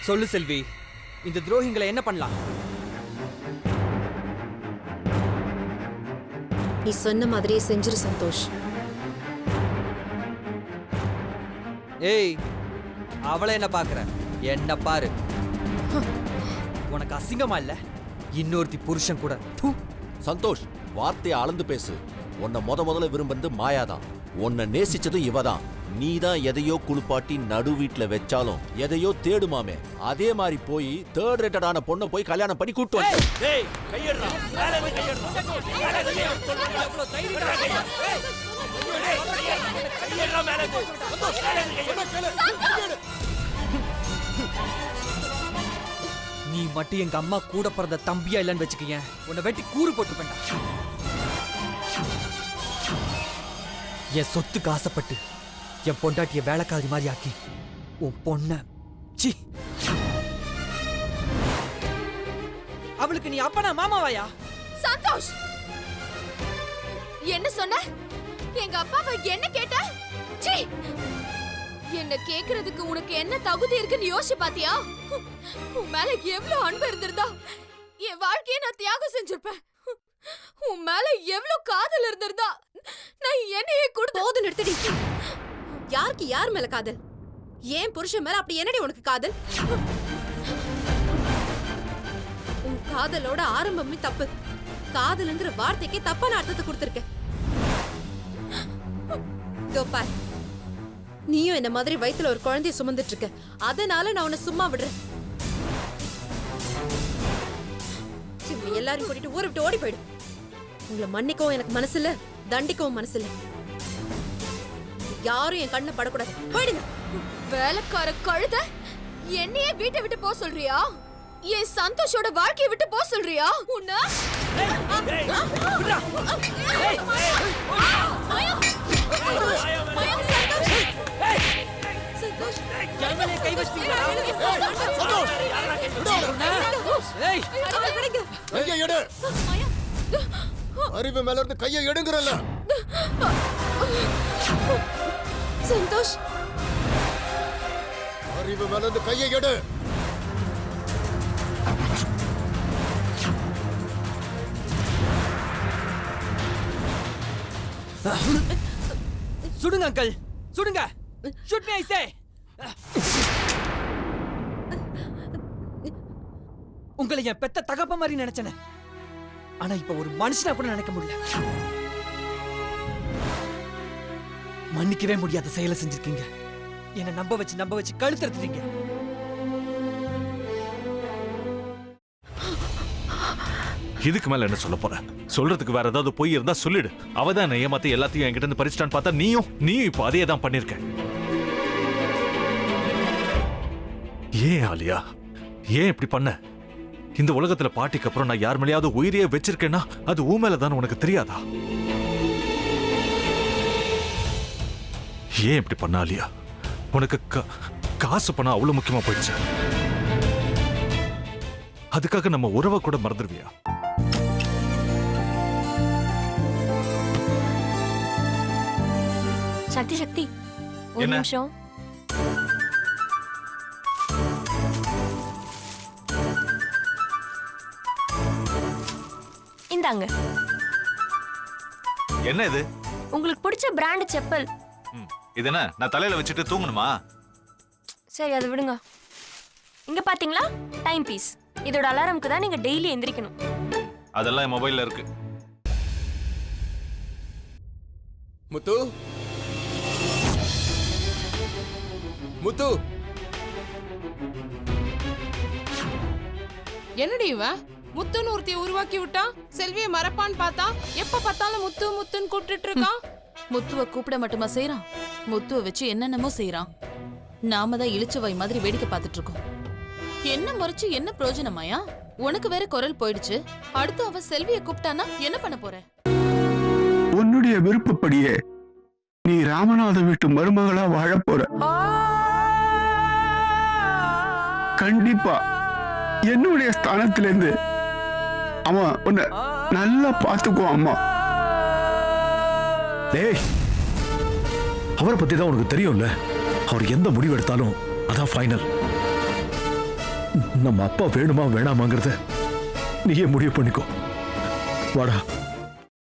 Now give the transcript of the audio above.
சொல்லு செல்வி, இந்த துரோகிங்களை என்ன பண்ணலாம்? நீ சொன்ன மாதிரியே செஞ்சிரு சந்தோஷ். ஏய், அவளை என்ன பாக்குற? என்ன பாரு. உனக்கு அசிங்கமா இல்ல? இன்னொருத்தி புருஷன் கூட. சந்தோஷ், வார்த்தையை அளந்து பேசு. உன்னை முதல்ல விரும்புறது மாயாதான். உன்னை நேசிச்சதும் இவதான். நீதான் எதையோ குளிப்பாட்டி நடு வீட்டுல வச்சாலும் எதையோ தேடுமாமே. அதே மாதிரி போய் தேர்ட் ரேட்டடான பொண்ணை போய் கல்யாணம் பண்ணி கூட்டு வந்து. நீ மட்டும் எங்க அம்மா கூட பிறந்த தம்பியா இல்லன்னு வச்சுக்கீங்க, உன்னை வெட்டி கூறு போட்டுப்பேன்டா. என் சொத்துக்கு ஆசைப்பட்டு என் பொண்டாட்டிய வேலைக்காரி மாதிரி ஆக்கி உன் பொண்ண சி, அவளுக்கு நீ அப்பனா மாமாவாயா? சந்தோஷ், என்ன சொன்ன? எங்க அப்பாவை என்ன கேட்ட? சி, என்ன கேக்குறதுக்கு உனக்கு என்ன தகுதி இருக்குன்னு யோசிச்சு பாத்தியா? உன் மேல எவ்வளவு அன்பு இருந்திருந்தா என் வாழ்க்கையை நான் தியாகம் செஞ்சிருப்பேன். உன் மேல எவ்வளவு காதல் இருந்திருந்தா நான் என்னையே கொடுத்து. போது நிறுத்தடி. யாருக்கு யார் மேல காதல்? ஏன் புருஷன் மேல அப்படி என்னடி உனக்கு காதல்? உன் காதலோட ஆரம்பமே தப்பு. காதல்ங்கிற வார்த்தைக்கு தப்பான அர்த்தத்தை கொடுத்திருக்க. பார், நீயும் என்ன மாதிரி வயித்துல ஒரு குழந்தைய சுமந்துட்டு இருக்க. அதனால நான் உன்னை சும்மா விடுறேன். எல்லாரும் கூட்டிட்டு ஊரை விட்டு ஓடி போயிடு. உங்களை மன்னிக்கவும் எனக்கு மனசு இல்ல, தண்டிக்கவும் மனசு இல்ல. யாரும் என் கண்ணை படக்கூடாது. போயிடுங்க. வேலைக்கார கழுத, என்னையே வீட்டை விட்டு போக சொல்றியா? என் சந்தோஷோட வாழ்க்கையை விட்டு போக சொல்றியா? உன்ன அறிவு மேல இருந்து கையை எடுங்கறல. சந்தோஷ், அறிவு மேல இருந்து கையை எடு. சுடுங்க uncle, சுடுங்க. Shoot me, I say. உங்களை என் பெத்த தகப்ப மாதிரி நினைச்சேன். ஆனா இப்ப ஒரு மனுஷனா கூட நினைக்க முடியல. மன்னிக்கவே முடியாத செயலை செஞ்சிருக்கீங்க. என்ன நம்ப வச்சு கழுத்தறுத்துட்டீங்க. இதுக்கு மேல என்ன சொல்ல போற? சொல்றதுக்கு வேற ஏதாவது பொய் இருந்தா சொல்லிடு. அவதான் என்ன ஏமாத்தி எல்லாத்தையும் என்கிட்ட இருந்து பறிச்சிட்டான்னு பார்த்தா நீயும் இப்ப அதே தான் பண்ணிருக்க. ஏன் ஆலியா, ஏன் இப்படி பண்ண? இந்த உலகத்துல பாட்டிக்கு அப்புறம் நான் யார் மேலேயாவது உயிரியே வச்சிருக்கேன்னா அது ஊ மேலதான் உனக்கு தெரியாதா? ஏன் இப்படி பண்ண ஆலியா? உனக்கு காசு பணம் அவ்வளவு முக்கியமா போயிடுச்சு. அதுக்காக நம்ம உறவை கூட மறந்துடுவியா? சக்தி சக்தி, ஒரு நிமிஷம். இந்தாங்க. என்ன இது? உங்களுக்கு பிடிச்ச பிராண்ட் செப்பல். இது என்ன நான் தலையில வச்சுட்டு தூங்கணுமா? சரி, அதை விடுங்க. இங்க பாத்தீங்களா, டைம் பீஸ். இதோட அலாரம்க்கு தான் நீங்க டெய்லி எந்திரிக்கணும். அதெல்லாம் என் மொபைல்ல இருக்கு. முத்து, முத்து, என்னடி இவன் முத்துன்னு ஒருத்தைய உருவாக்கி விட்டான். செல்வியை மறப்பான்னு பார்த்தா எப்ப பார்த்தாலும் முத்து முத்துன்னு கூப்பிட்டு இருக்கான். முத்துவ கூப்பிட மட்டுமா செய்யறான், முத்துவ வச்சு என்னென்னமோ செய்யறான். நாம தான் இழிச்சவை மாதிரி வேடிக்கை பார்த்துட்டு இருக்கோம். என்ன முறைச்சு என்ன பிரயோஜனமாயா? உனக்கு வேற குரல் போயிடுச்சு. அடுத்து அவ செல்வியை கூப்பிட்டானா என்ன பண்ண போற? உன்னுடைய விருப்பப்படியே நீ ராமநாத வீட்டு மருமகளா வாழ போற. கண்டிப்பா என்னுடைய ஸ்தானத்திலிருந்து அவன் உன்னை நல்லா பார்த்துக்குவான். அம்மா, டேய், அவரை பத்தி தான் உனக்கு தெரியும்ல. அவர் எந்த முடிவு எடுத்தாலும் அதான் ஃபைனல். நம்ம அப்பா வேணுமா வேணாமாங்கிறத நீயே முடிவு பண்ணிக்கோ. வாடா.